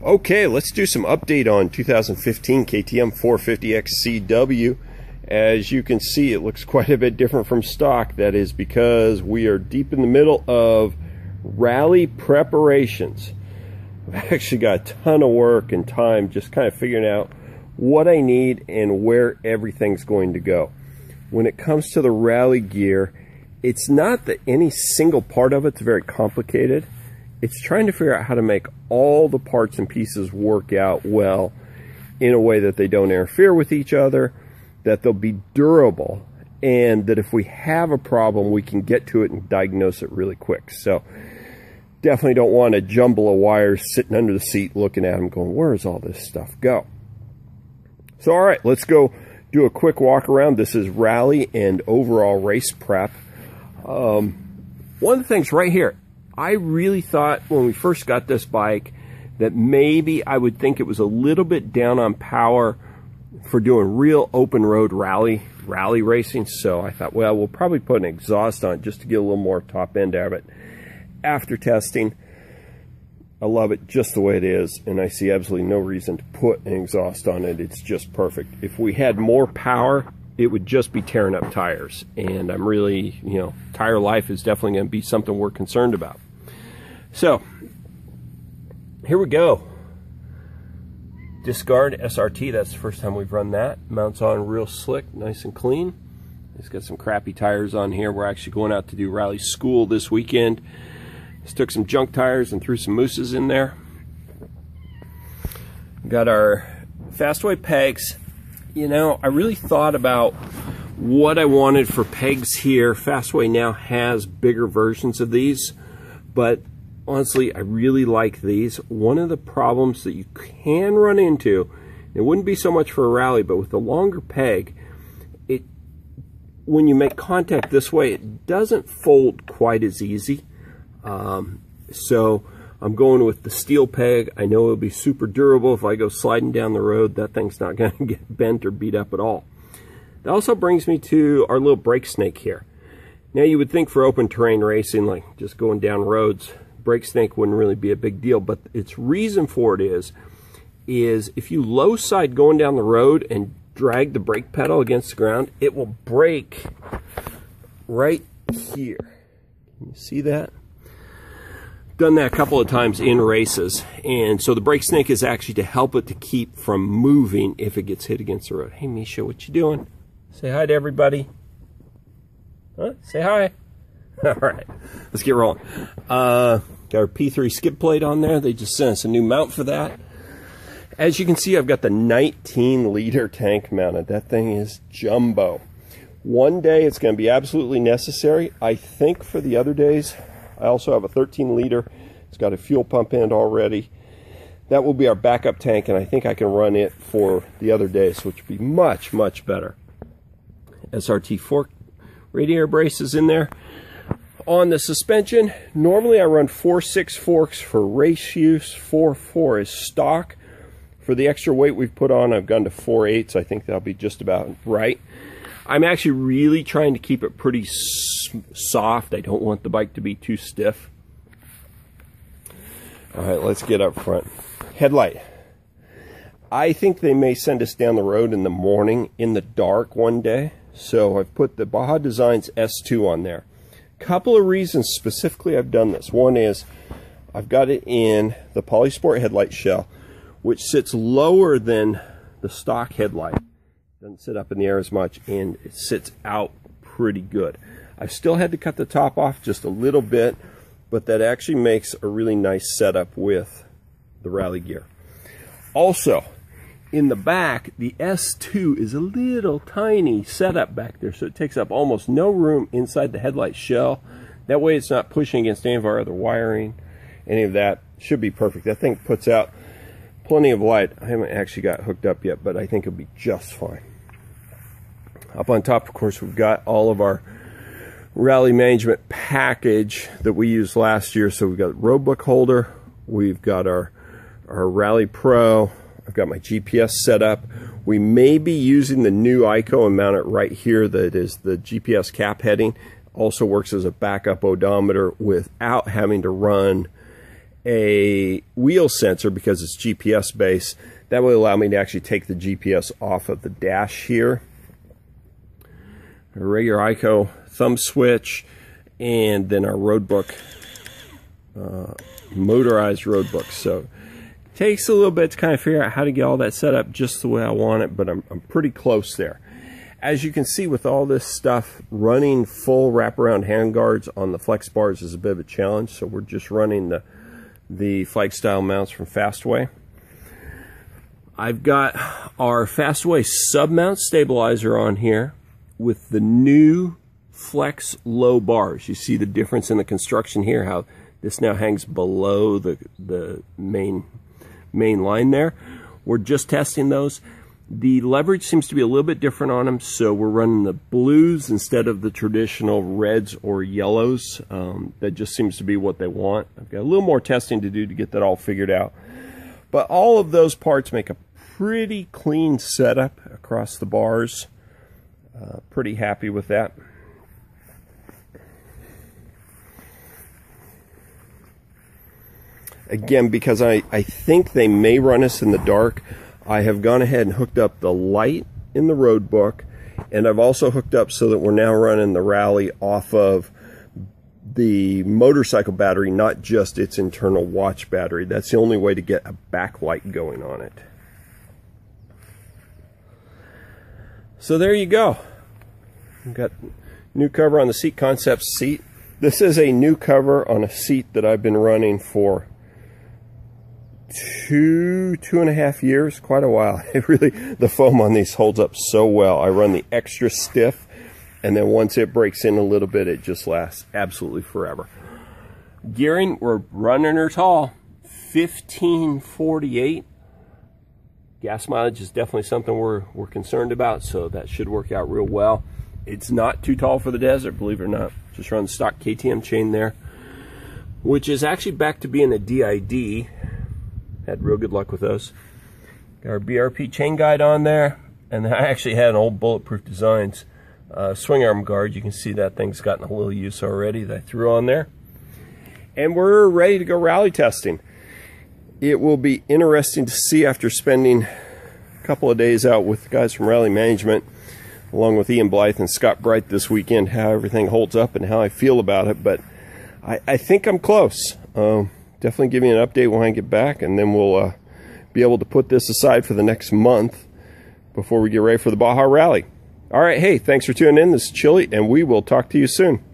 Okay, let's do some update on 2015 KTM 450XCW. As you can see, it looks quite a bit different from stock. That is because we are deep in the middle of rally preparations. I've actually got a ton of work and time just kind of figuring out what I need and where everything's going to go. When it comes to the rally gear, it's not that any single part of it's very complicated. It's trying to figure out how to make all the parts and pieces work out well in a way that they don't interfere with each other, that they'll be durable, and that if we have a problem, we can get to it and diagnose it really quick. So definitely don't want a jumble of wires sitting under the seat looking at them going, where does all this stuff go? So all right, let's go do a quick walk around. This is rally and overall race prep. One of the things right here, I really thought when we first got this bike that maybe I would think it was a little bit down on power for doing real open road rally racing. So I thought, well, we'll probably put an exhaust on it just to get a little more top end out of it. After testing, I love it just the way it is, and I see absolutely no reason to put an exhaust on it. It's just perfect. If we had more power, it would just be tearing up tires, and I'm really, tire life is definitely going to be something we're concerned about. So here we go. Discard SRT, that's the first time we've run that. Mounts on real slick, nice and clean. It's got some crappy tires on here. We're actually going out to do rally school this weekend. Just took some junk tires and threw some mooses in there. Got our Fastway pegs. I really thought about what I wanted for pegs here. Fastway now has bigger versions of these, but honestly, I really like these. One of the problems that you can run into, it wouldn't be so much for a rally, but with the longer peg, when you make contact this way, it doesn't fold quite as easy. So I'm going with the steel peg. I know it'll be super durable. If I go sliding down the road, that thing's not going to get bent or beat up at all. That also brings me to our little brake snake here. Now you would think for open terrain racing, like just going down roads, brake snake wouldn't really be a big deal, but its reason for it is if you low side going down the road and drag the brake pedal against the ground, it will break right here. Can you see that? Done that a couple of times in races, and so the brake snake is actually to help it to keep from moving if it gets hit against the road. Hey Misha, what you doing? Say hi to everybody. Huh? Say hi. All right, let's get rolling. Got our P3 skid plate on there. They just sent us a new mount for that. As you can see, I've got the 19-liter tank mounted. That thing is jumbo. One day it's going to be absolutely necessary. I think for the other days, I also have a 13-liter. It's got a fuel pump in it already. That will be our backup tank, and I think I can run it for the other days, which would be much, much better. SRT fork radiator braces in there. On the suspension, normally I run 4/6 forks for race use. 4/4 is stock. For the extra weight we've put on, I've gone to 4/8. I think that'll be just about right. I'm actually really trying to keep it pretty soft. I don't want the bike to be too stiff. All right, let's get up front. Headlight. I think they may send us down the road in the morning in the dark one day. So I've put the Baja Designs S2 on there. Couple of reasons specifically I've done this. One is I've got it in the Polysport headlight shell, which sits lower than the stock headlight. Doesn't sit up in the air as much, and it sits out pretty good. I've still had to cut the top off just a little bit, but that actually makes a really nice setup with the rally gear. Also, in the back, the S2 is a little tiny setup back there, so it takes up almost no room inside the headlight shell. That way it's not pushing against any of our other wiring. Any of that should be perfect. That thing puts out plenty of light. I haven't actually got hooked up yet, but I think it'll be just fine. Up on top, of course, we've got all of our rally management package that we used last year. So we've got roadbook holder, we've got our Rally Pro, I've got my GPS set up. We may be using the new ICO and mount it right here. That is the GPS cap heading. Also works as a backup odometer without having to run a wheel sensor because it's GPS based. That will allow me to actually take the GPS off of the dash here. A regular ICO thumb switch, and then our road book, motorized road book. So it takes a little bit to kind of figure out how to get all that set up just the way I want it, but I'm pretty close there. As you can see with all this stuff, running full wraparound handguards on the flex bars is a bit of a challenge, so we're just running the flag style mounts from Fastway. I've got our Fastway sub mount stabilizer on here with the new flex low bars. You see the difference in the construction here, how this now hangs below the main line there. We're just testing those. The leverage seems to be a little bit different on them, so we're running the blues instead of the traditional reds or yellows. That just seems to be what they want. I've got a little more testing to do to get that all figured out. But all of those parts make a pretty clean setup across the bars. Pretty happy with that. Again, because I think they may run us in the dark, I have gone ahead and hooked up the light in the road book, and I've also hooked up so that we're now running the Rally off of the motorcycle battery, not just its internal watch battery. That's the only way to get a backlight going on it. So there you go. We've got new cover on the Seat Concepts seat. This is a new cover on a seat that I've been running for two and a half years, quite a while. The foam on these holds up so well. I run the extra stiff, and then once it breaks in a little bit, it just lasts absolutely forever. Gearing, we're running her tall, 1548. Gas mileage is definitely something we're concerned about, so that should work out real well. It's not too tall for the desert, believe it or not. Just run the stock KTM chain there, which is actually back to being a DID. Had real good luck with those. Got our BRP chain guide on there, and I actually had an old Bulletproof Designs swing arm guard. You can see that thing's gotten a little use already that I threw on there. And we're ready to go rally testing. It will be interesting to see, after spending a couple of days out with the guys from Rally Management, along with Ian Blythe and Scott Bright this weekend, how everything holds up and how I feel about it. But I think I'm close. Definitely give you an update when I get back, and then we'll be able to put this aside for the next month before we get ready for the Baja Rally. All right, hey, thanks for tuning in. This is Chili, and we will talk to you soon.